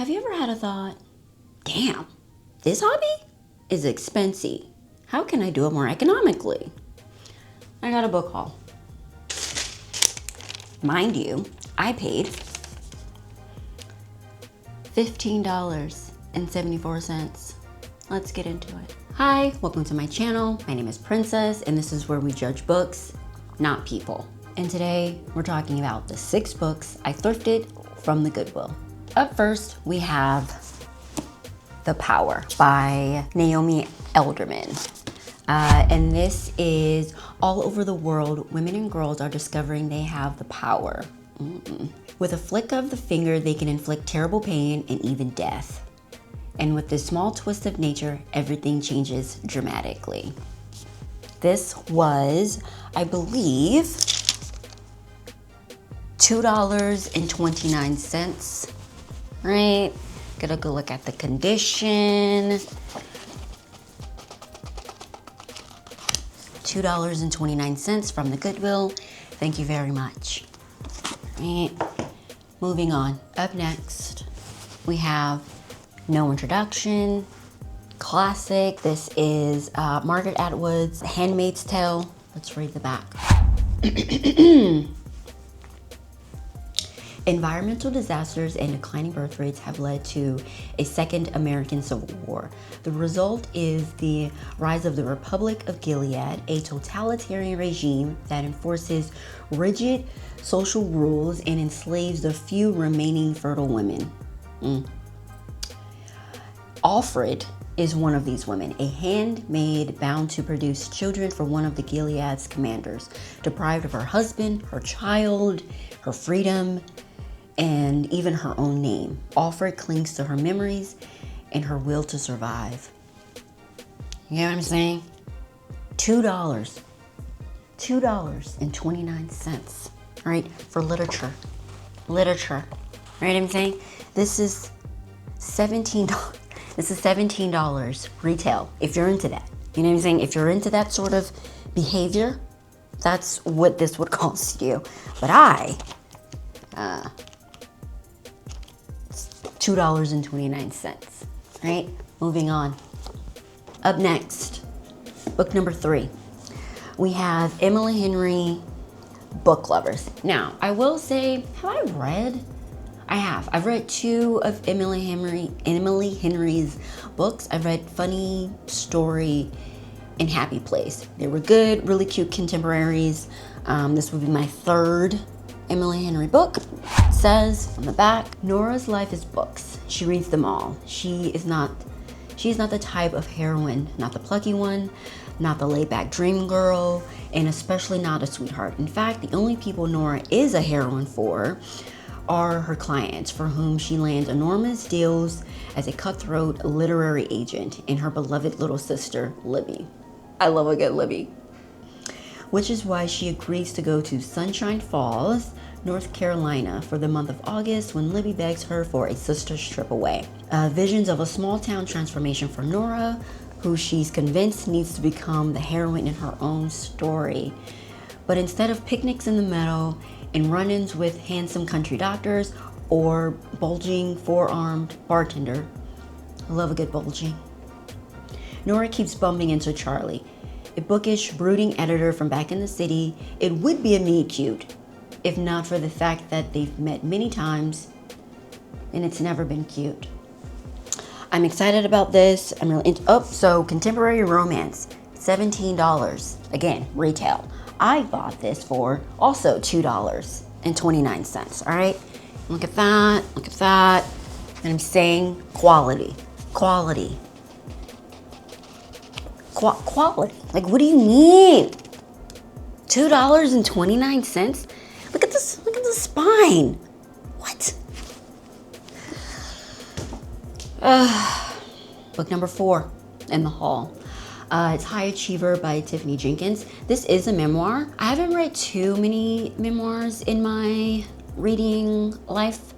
Have you ever had a thought, damn, this hobby is expensive. How can I do it more economically? I got a book haul. Mind you, I paid $15.74. Let's get into it. Hi, welcome to my channel. My name is Princess, and this is where we judge books, not people. And today we're talking about the 6 books I thrifted from the Goodwill. Up first, we have The Power by Naomi Alderman. And this is all over the world, women and girls are discovering they have the power. With a flick of the finger, they can inflict terrible pain and even death. And with this small twist of nature, everything changes dramatically. This was, I believe, $2.29, right? Gotta go look at the condition. $2.29 from the Goodwill. Thank you very much. Right. Moving on. Up next, we have No Introduction, classic. This is Margaret Atwood's Handmaid's Tale. Let's read the back. Environmental disasters and declining birth rates have led to a second American Civil War. The result is the rise of the Republic of Gilead, a totalitarian regime that enforces rigid social rules and enslaves the few remaining fertile women. Alfred is one of these women, a handmaid bound to produce children for one of the Gilead's commanders, deprived of her husband, her child, her freedom, and even her own name. Alfred clings to her memories and her will to survive. You know what I'm saying? $2.29, right? For literature. Right, I'm saying? This is $17. This is $17 retail, if you're into that. You know what I'm saying? If you're into that sort of behavior, that's what this would cost you. But $2.29, right? Moving on. Up next, book number 3. We have Emily Henry, Book Lovers. Now, I will say, have I read? I have. I've read 2 of Emily Henry's books. I've read Funny Story and Happy Place. They were good, really cute contemporaries. This would be my 3rd Emily Henry book. It says on the back, Nora's life is books. She reads them all. She's not the type of heroine, not the plucky one, not the laid-back dream girl, and especially not a sweetheart. In fact, the only people Nora is a heroine for are her clients, for whom she lands enormous deals as a cutthroat literary agent, and her beloved little sister, Libby. I love a good Libby. Which is why she agrees to go to Sunshine Falls, North Carolina for the month of August, when Libby begs her for a sister's trip away. Visions of a small town transformation for Nora, who she's convinced needs to become the heroine in her own story. But instead of picnics in the meadow and run-ins with handsome country doctors or bulging four-armed bartender, I love a good bulging, Nora keeps bumping into Charlie, a bookish, brooding editor from back in the city. It would be a meet-cute, if not for the fact that they've met many times and it's never been cute. I'm excited about this. I'm really so contemporary romance, $17. Again, retail. I bought this for also $2.29, all right? Look at that, And I'm saying quality. Quality. Like, what do you mean? $2.29? Look at this spine. What? Book number 4 in the haul. It's High Achiever by Tiffany Jenkins. This is a memoir. I haven't read too many memoirs in my reading life,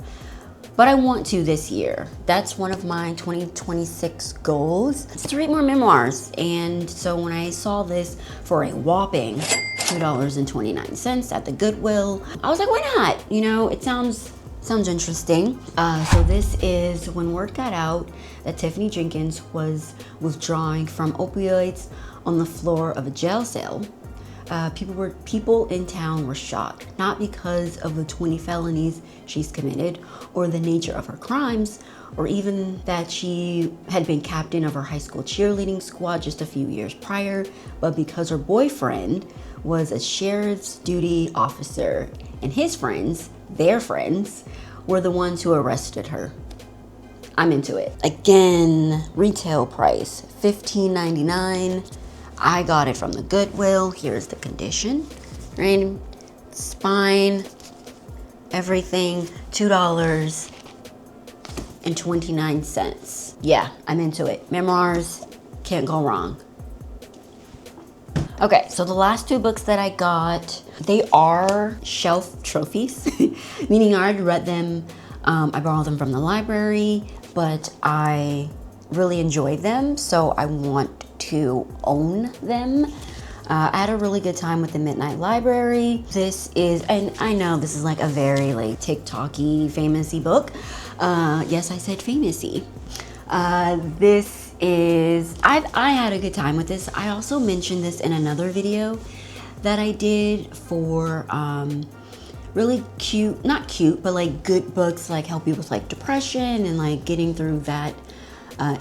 but I want to this year. That's one of my 2026 goals, is to read more memoirs. And so when I saw this for a whopping $2.29 at the Goodwill, I was like, why not? You know, it sounds Sounds interesting. So this is when word got out that Tiffany Jenkins was withdrawing from opioids on the floor of a jail cell. People in town were shocked, not because of the 20 felonies she's committed or the nature of her crimes, or even that she had been captain of her high school cheerleading squad just a few years prior, but because her boyfriend was a sheriff's duty officer and his friends, their friends, were the ones who arrested her. I'm into it. Again, retail price, $15.99. I got it from the Goodwill. Here's the condition, right? Spine, everything, $2.29. Yeah, I'm into it. Memoirs, can't go wrong. Okay, so the last two books that I got, they are shelf trophies, meaning I already read them. I borrowed them from the library, but I really enjoyed them, so I want to own them. I had a really good time with the Midnight Library. This is, and I know this is like a very like TikTok-y, famous-y book. Yes, I said famous-y. This is, I had a good time with this. I also mentioned this in another video that I did for really cute, not cute, but like good books like help you with like depression and like getting through that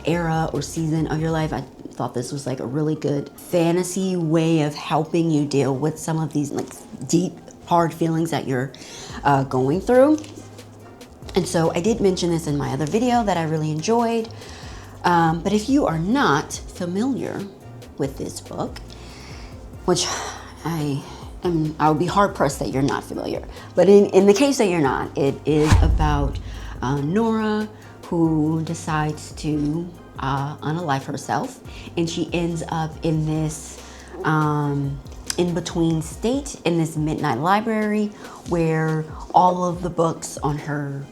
era or season of your life. I thought this was like a really good fantasy way of helping you deal with some of these like deep, hard feelings that you're going through. And so I did mention this in my other video that I really enjoyed. But if you are not familiar with this book, which I would be hard pressed that you're not familiar. But in the case that you're not, it is about Nora, who decides to unalive herself, and she ends up in this in-between state in this Midnight Library where all of the books on her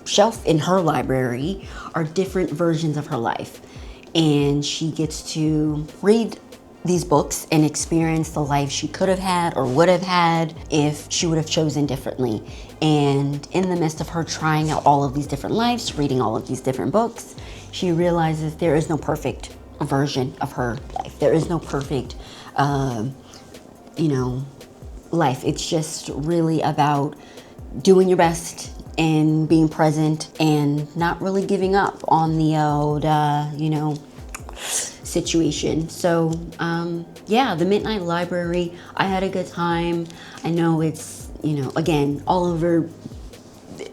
shelf in her library are different versions of her life, and she gets to read these books and experience the life she could have had or would have had if she would have chosen differently. And in the midst of her trying out all of these different lives, reading all of these different books, she realizes there is no perfect version of her life. There is no perfect, life. It's just really about doing your best and being present and not really giving up on the old, situation. So yeah, the Midnight Library, I had a good time. I know it's, again, all over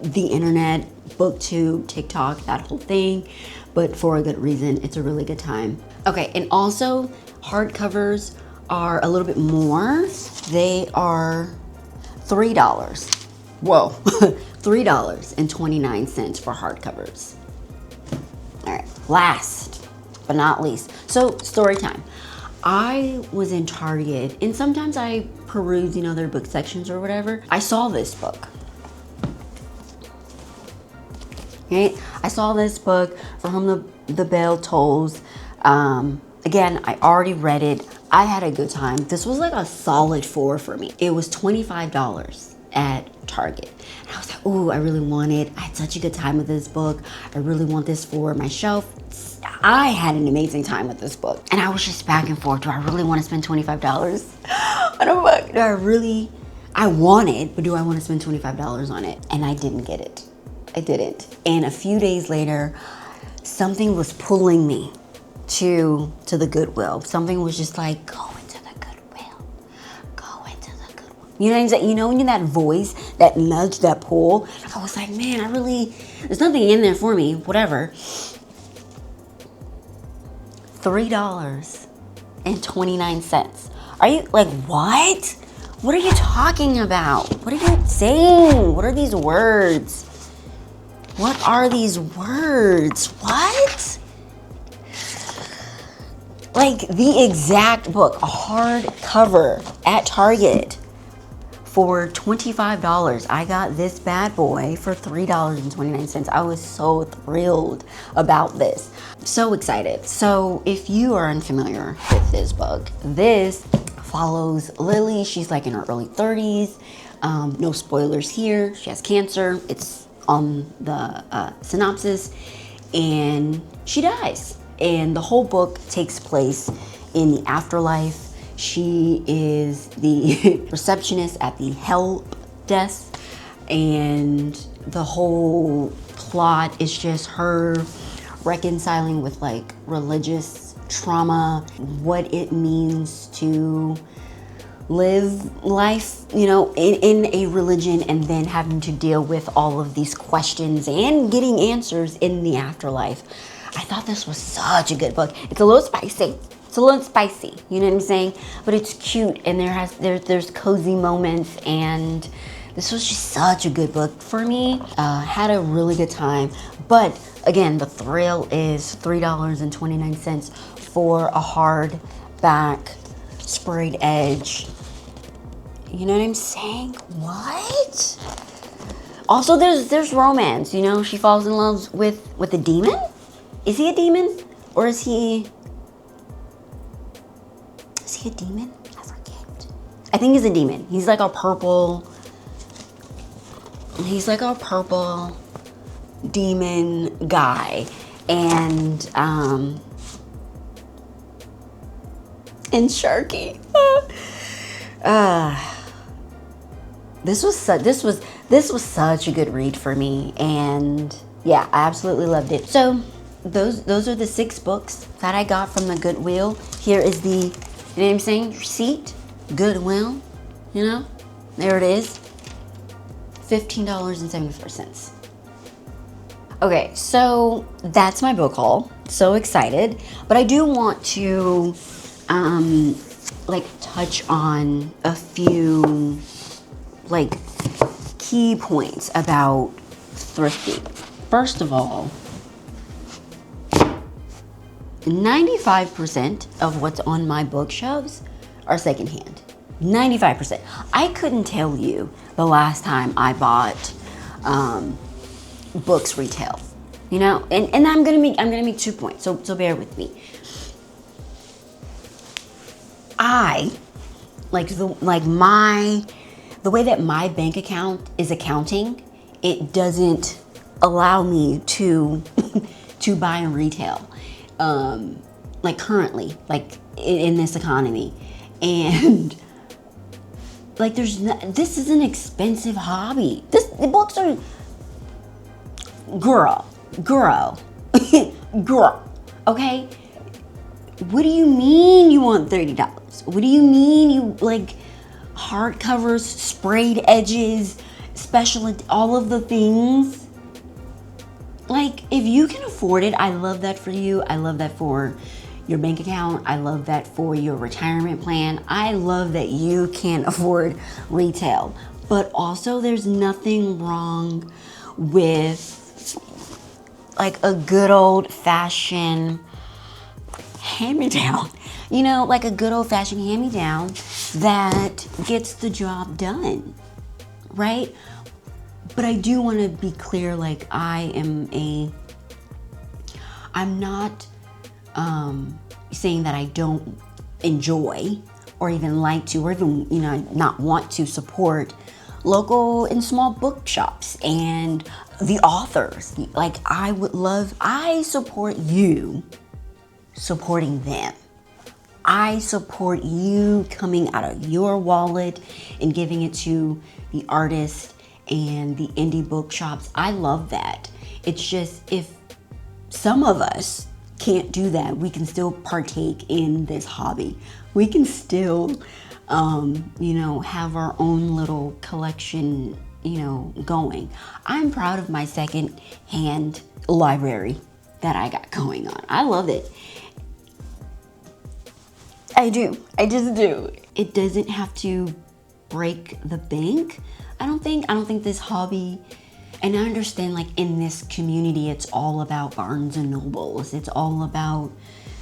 the internet, BookTube, TikTok, that whole thing, but for a good reason. It's a really good time. Okay, and also hardcovers are a little bit more. They are $3. Whoa, $3.29 for hardcovers. All right, last but not least. So story time. I was in Target, and sometimes I peruse, their book sections or whatever. I saw this book. Right? I saw this book, For Whom the Bell Tolls. Again, I already read it. I had a good time. This was like a solid 4 for me. It was $25 at Target. And I was like, ooh, I really want it. I had such a good time with this book. I really want this for my shelf. I had an amazing time with this book. And I was just back and forth. Do I really want to spend $25 on a book? I want it, but do I want to spend $25 on it? And I didn't get it. I didn't. And a few days later, something was pulling me to the Goodwill. Something was just like, go into the Goodwill. Go into the Goodwill. You know what I'm saying? When you're that voice, that nudge, that pull. I was like, man, there's nothing in there for me, whatever. $3.29. Are you like, what? What are you talking about? What are you saying? What are these words? What are these words? What? Like the exact book, a hardcover at Target for $25. I got this bad boy for $3.29. I was so thrilled about this. So excited. So if you are unfamiliar with this book, this follows Lily. She's like in her early 30s. No spoilers here. She has cancer. It's on the synopsis, and she dies. And the whole book takes place in the afterlife. She is the receptionist at the help desk, and the whole plot is just her reconciling with like religious trauma, what it means to live life, you know, in a religion, and then having to deal with all of these questions and getting answers in the afterlife. I thought this was such a good book. It's a little spicy. It's a little spicy, you know what I'm saying? But it's cute, and there's cozy moments, and this was just such a good book for me. Had a really good time. But again, the thrill is $3.29 for a hardback sprayed edge. You know what I'm saying? What? Also, there's romance. You know, she falls in love with a demon. Is he a demon, or is he a demon? I forget. I think he's a demon. He's like a purple demon guy, and Sharky. This was such a good read for me, and yeah, I absolutely loved it. So those are the 6 books that I got from the Goodwill. Here is the, you know what I'm saying, receipt, Goodwill, you know, there it is, $15.74. Okay, so that's my book haul. So excited, but I do want to like touch on a few like key points about thrifting. First of all, 95% of what's on my bookshelves are secondhand. 95%. I couldn't tell you the last time I bought books retail. You know, and I'm gonna make 2 points. So bear with me. I like the way that my bank account is accounting, it doesn't allow me to buy in retail. Like currently, like in this economy, and like this is an expensive hobby. The books are, girl, okay? What do you mean you want $30? What do you mean you like hardcovers, sprayed edges, special, all of the things? Like, if you can afford it, I love that for you. I love that for your bank account. I love that for your retirement plan. I love that you can afford retail. But also, there's nothing wrong with like a good old fashioned hand-me-down. You know, like a good old fashioned hand-me-down that gets the job done, right? But I do want to be clear, like I'm not saying that I don't enjoy or even like to, or even, you know, not want to support local and small bookshops and the authors. Like I support you supporting them. I support you coming out of your wallet and giving it to the artist and the indie bookshops. I love that. It's just, if some of us can't do that, we can still partake in this hobby. We can still, you know, have our own little collection, you know, going. I'm proud of my second-hand library that I got going on. I love it. I do. I just do. It doesn't have to break the bank. I don't think this hobby, and I understand, like, in this community, it's all about Barnes and Nobles. It's all about,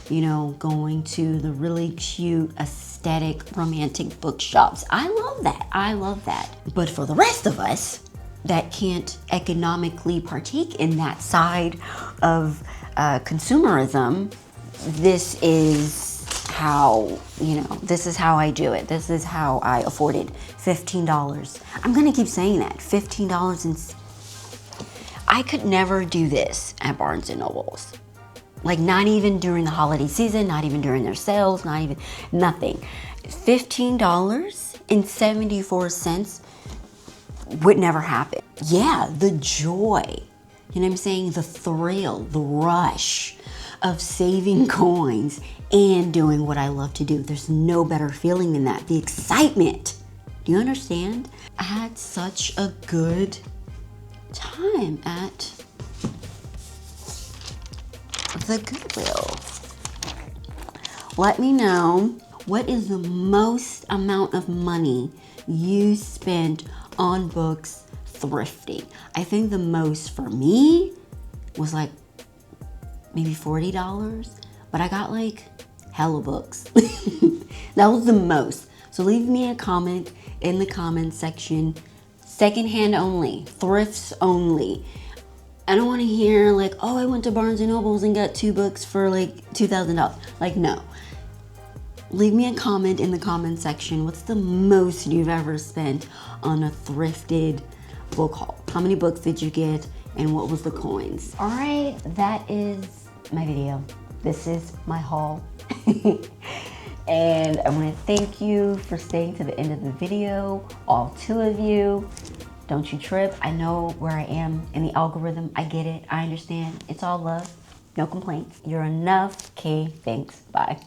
you know, going to the really cute, aesthetic, romantic bookshops. I love that. I love that. But for the rest of us that can't economically partake in that side of consumerism, this is how, you know, this is how I do it. This is how I afforded $15. I'm gonna keep saying that, $15 and I could never do this at Barnes and Nobles. Like not even during the holiday season, not even during their sales, not even, nothing. $15.74 would never happen. Yeah, the joy, you know what I'm saying? The thrill, the rush of saving coins and doing what I love to do. There's no better feeling than that. The excitement. Do you understand? I had such a good time at the Goodwill. Let me know, what is the most amount of money you spent on books thrifting? I think the most for me was like maybe $40, but I got like hella books. That was the most. So leave me a comment in the comment section. Secondhand only, thrifts only. I don't want to hear like, oh, I went to Barnes and Nobles and got 2 books for like $2,000. Like, no. Leave me a comment in the comment section. What's the most you've ever spent on a thrifted book haul? How many books did you get and what was the coins? All right, that is my video. This is my haul. And I want to thank you for staying to the end of the video, all 2 of you. Don't you trip. I know where I am in the algorithm. I get it. I understand. It's all love. No complaints. You're enough. Okay, thanks. Bye.